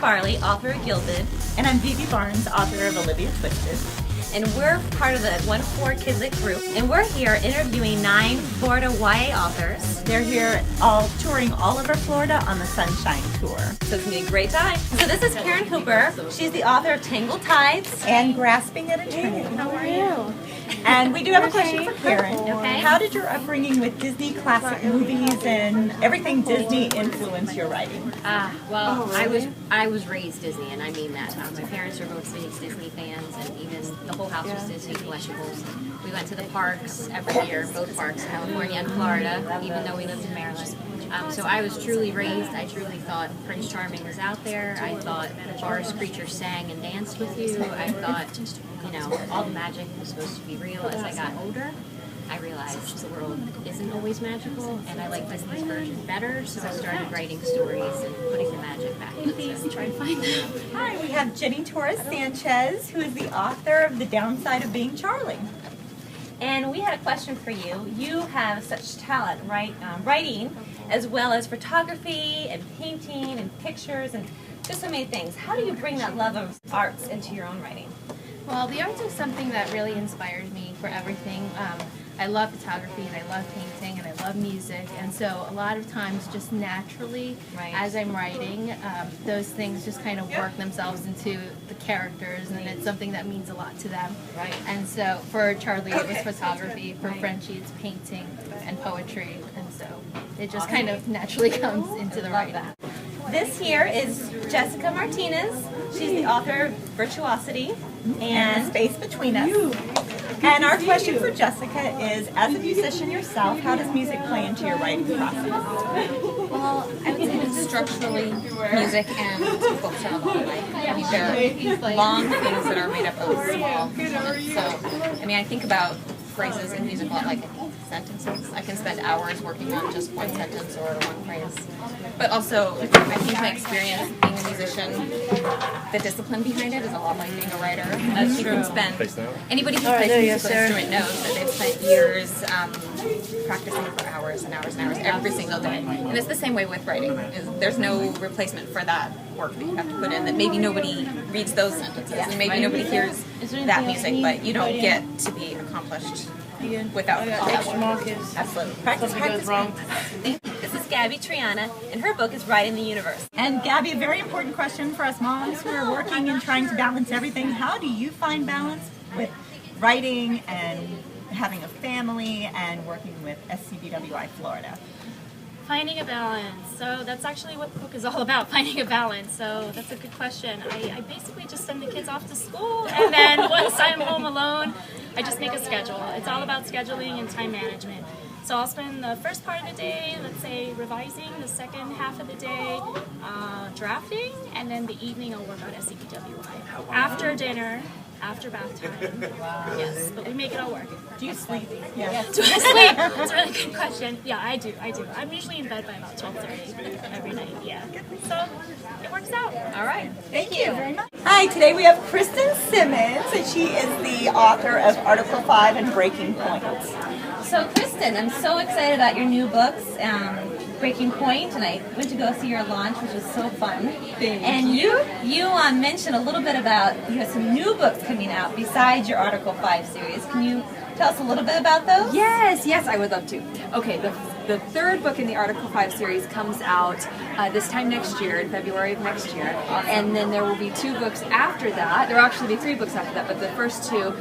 Farley, author of Gilded. And I'm Vivi Barnes, author of Olivia Twisted. And we're part of the OneFour KidLit group. And we're here interviewing 9 Florida YA authors. They're here touring all over Florida on the Sunshine Tour. So it's going to be a great time. So this is Karen Cooper. She's the author of Tangled Tides. And Grasping at Eternity. How are you? And we do have a question for Karen. Okay. How did your upbringing with Disney classic movies and everything Disney influence your writing? I was raised Disney, and I mean that. My parents were both big Disney fans, and even the whole house was Disney collectibles. We went to the parks every year, both parks, California and Florida, even though we lived in Maryland. So I was truly raised. I truly thought Prince Charming was out there. I thought the forest creatures sang and danced with you. I thought, all the magic was supposed to be real. As I got older, I realized the world isn't always magical, and I like Disney's version better, so I started writing stories and putting the magic back in. So try and find them. Hi, we have Jenny Torres Sanchez, who is the author of The Downside of Being Charlie. And we had a question for you. You have such talent, writing, as well as photography and painting and pictures and just so many things. How do you bring that love of arts into your own writing? Well, the arts are something that really inspires me for everything. I love photography and I love painting and I love music, and so a lot of times just naturally as I'm writing, those things just kind of work themselves into the characters, and it's something that means a lot to them. Right. And so for Charlie it was photography, for Frenchie it's painting and poetry, and so it just kind of naturally comes into the writing. This here is Jessica Martinez. She's the author of Virtuosity And the Space Between Us. And our question for Jessica is, as a musician yourself, how does music play into your writing process? Well, I would say that structurally, music and books are a lot alike. They're long things that are made up of small components. So, I think about phrases in music a lot like sentences. I can spend hours working on just one sentence or one phrase. But also, I think my experience being a musician, the discipline behind it is a lot like being a writer. You can spend, anybody who plays a musical instrument knows that they've spent years practicing for hours and hours and hours every single day. And it's the same way with writing. There's no replacement for that work that you have to put in, that maybe nobody reads those sentences and maybe nobody hears that music, but you don't get to be accomplished without extra markers. Absolutely. Practice, goes wrong. This is Gaby, Trina, and her book is Writing the Universe. And Gaby, a very important question for us moms who are working and trying to balance everything. How do you find balance with writing and having a family and working with SCBWI Florida? Finding a balance. So that's actually what the book is all about, finding a balance. So that's a good question. I basically just send the kids off to school, and then once I'm home alone, I just make a schedule. It's all about scheduling and time management. So I'll spend the first part of the day, let's say, revising, the second half of the day drafting, and then the evening I'll work on SCBWI. After dinner, after bath time. Yes, but we make it all work. Do you sleep? Yes. Do I sleep? That's a really good question. Yeah, I do. I'm usually in bed by about 12:30 every night. Yeah. So it works out. All right. Thank you very much. Hi, today we have Kristen Simmons, and she is the author of Article 5 and Breaking Point. So Kristen, I'm so excited about your new books, Breaking Point, and I went to go see your launch, which was so fun. And you mentioned a little bit about, you have some new books coming out besides your Article 5 series. Can you tell us a little bit about those? Yes, I would love to. Okay, the third book in the Article 5 series comes out this time next year, in February of next year. And then there will be 2 books after that. There will actually be 3 books after that, but the first 2,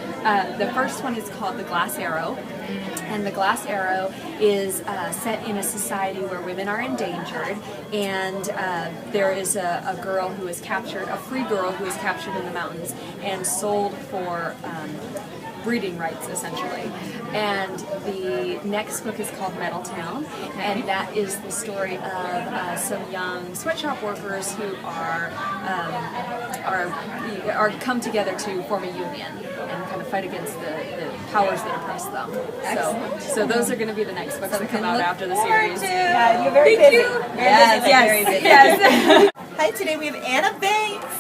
the first one is called The Glass Arrow. And The Glass Arrow is set in a society where women are endangered, and there is a girl who is captured, a free girl who is captured in the mountains and sold for breeding rights, essentially. And the next book is called Metal Town, and that is the story of some young sweatshop workers who are come together to form a union and kind of fight against the powers that oppress them. So those are going to be the next books that come out after the series. Yeah, you're very busy. Yes. Hi, today we have Anna Banks,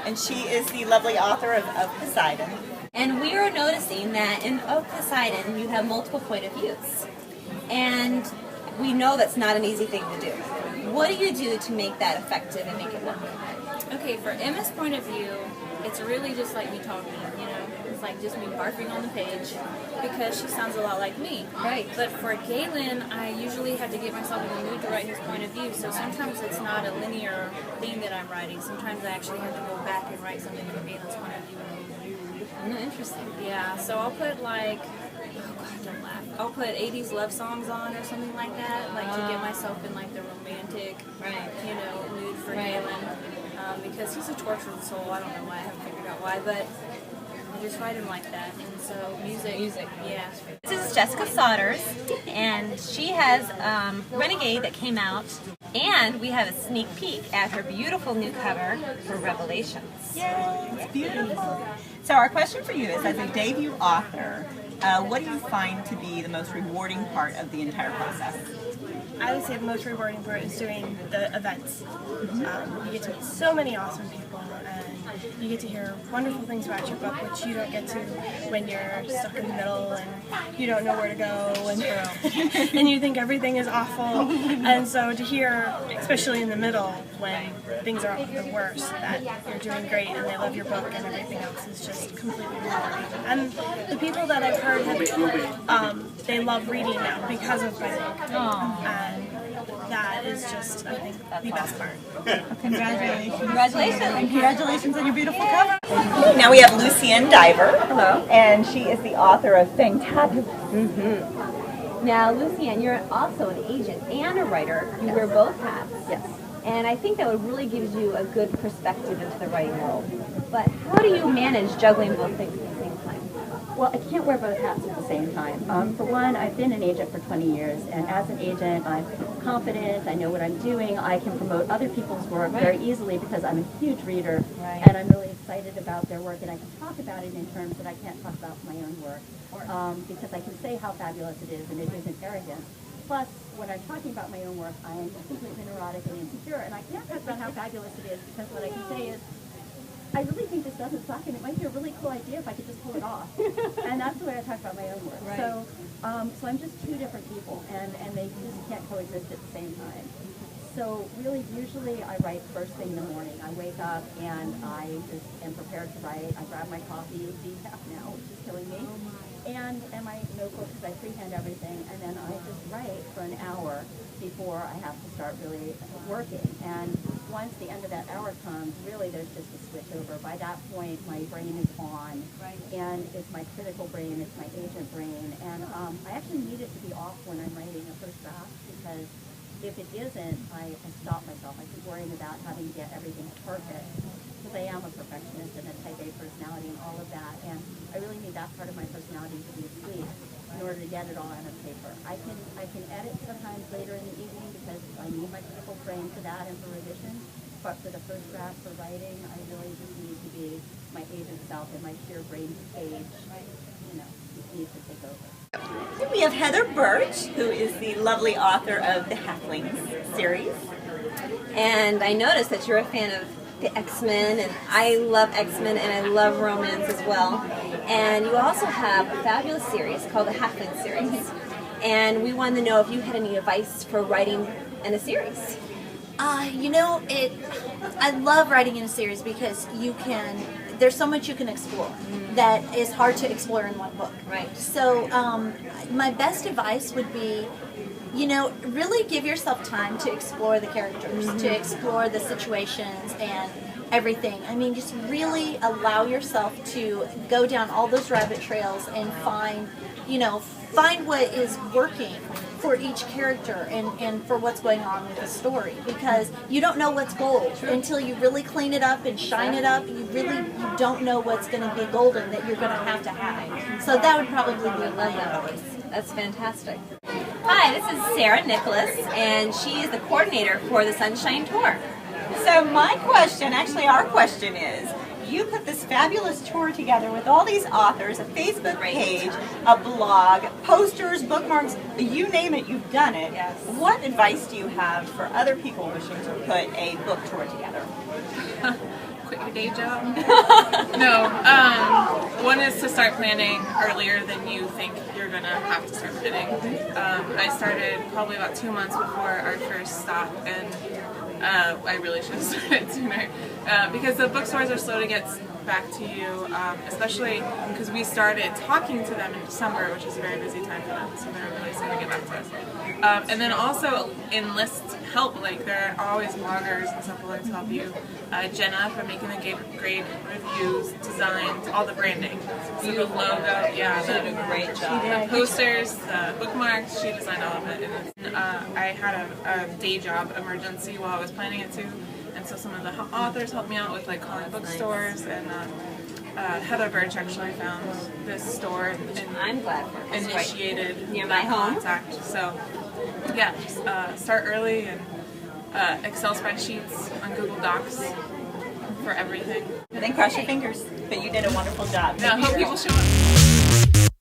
and she is the lovely author of Poseidon. And we are noticing that in Poseidon you have multiple point of views. And we know that's not an easy thing to do. What do you do to make that effective and make it work? Okay, for Emma's point of view, it's really just like me talking, you know? It's like just me barfing on the page because she sounds a lot like me. Right. But for Galen, I usually have to get myself in the mood to write his point of view, so sometimes it's not a linear thing that I'm writing. Sometimes I actually have to go back and write something from Galen's point of view. Interesting. Yeah, so I'll put like, oh God, don't laugh. I'll put 80s love songs on or something like that, like to get myself in like the romantic, you know, mood for Galen. Because he's a tortured soul. I don't know why. I haven't figured out why, but I just write him like that. And so music, yeah. This is Jessica Souders, and she has Renegade that came out, and we have a sneak peek at her beautiful new cover for Revelations. Yay, it's beautiful. So our question for you is, as a debut author, what do you find to be the most rewarding part of the entire process? I would say the most rewarding part is doing the events. You get to meet so many awesome people, and you get to hear wonderful things about your book, which you don't get to when you're stuck in the middle and you don't know where to go, and, and you think everything is awful. And so to hear, especially in the middle, when things are the worst, that you're doing great and they love your book and everything else is just completely rewarding. And the people that I've heard, they love reading now because of my book. And that is just, I think, the best part. Congratulations. Congratulations. And congratulations on your beautiful cover. Now we have Lucienne Diver. Hello. And she is the author of Fantabulous. Now, Lucienne, you're also an agent and a writer. You wear both hats. Yes. And I think that would really gives you a good perspective into the writing world. But how do you manage juggling both things at the same time? Well, I can't wear both hats at the same time. For one, I've been an agent for 20 years, and as an agent, I'm confident, I know what I'm doing, I can promote other people's work very easily because I'm a huge reader, and I'm really excited about their work, and I can talk about it in terms that I can't talk about my own work, because I can say how fabulous it is, and it isn't arrogant. Plus, when I'm talking about my own work, I'm completely neurotic and insecure, and I can't talk about how fabulous it is, because what I can say is, I really think this doesn't suck, and it might be a really cool idea if I could just pull it off. And that's the way I talk about my own work. So, so I'm just two different people, and they just can't coexist at the same time. So really, usually I write first thing in the morning. I wake up and I just am prepared to write. I grab my coffee, decaf now, which is killing me, and my notebook because I freehand everything, and then I just write for an hour before I have to start really working. And once the end of that hour comes, really there's just a switch over. By that point, my brain is on, and it's my critical brain, it's my agent brain, and I actually need it to be off when I'm writing a first draft, because if it isn't, I stop myself. I keep worrying about having to get everything perfect, because I am a perfectionist and a type A personality and all of that, and I really need that part of my personality to be asleep in order to get it all on a paper. I can edit sometimes later in the evening because I need my critical brain for that and for revision, but for the first draft, for writing, I really just need to be my agent self, and my sheer brain age, needs to take over. We have Heather Burch, who is the lovely author of the Halflings series. And I noticed that you're a fan of the X-Men, and I love X-Men, and I love romance as well. And you also have a fabulous series called the Halfling series. And we wanted to know if you had any advice for writing in a series. I love writing in a series because there's so much you can explore that is hard to explore in one book. Right. So my best advice would be, really give yourself time to explore the characters, to explore the situations and everything. I mean, just really allow yourself to go down all those rabbit trails and find what is working for each character and for what's going on with the story, because you don't know what's gold until you really clean it up and shine it up. You don't know what's going to be golden that you're going to have. So that would probably be my advice. That's fantastic. Hi, this is Sarah Nicolas, and she is the coordinator for the Sunshine Tour. So my question, actually our question is, you put this fabulous tour together with all these authors, a Facebook page, a blog, posters, bookmarks, you name it, you've done it. Yes. What advice do you have for other people wishing to put a book tour together? Quit your day job? No. One is to start planning earlier than you think you're going to have to start planning. I started probably about 2 months before our first stop, and I really should have started sooner because the bookstores are slow to get back to you, especially because we started talking to them in December, which is a very busy time for them, so they're really slow to get back to us. And then also enlist help, like there are always bloggers and stuff willing to help you. Jenna from Making the Grade Reviews designed all the branding. So the logo, yeah, She did a great job. the posters, the bookmarks, she designed all of it. And I had a day job emergency while I was planning it too. And so some of the authors helped me out with like calling bookstores, and Heather Burch actually found this store and I'm glad initiated near my home. contact. So yeah, start early and Excel spreadsheets on Google Docs for everything. And then cross your fingers, but you did a wonderful job. Yeah, I hope people show up.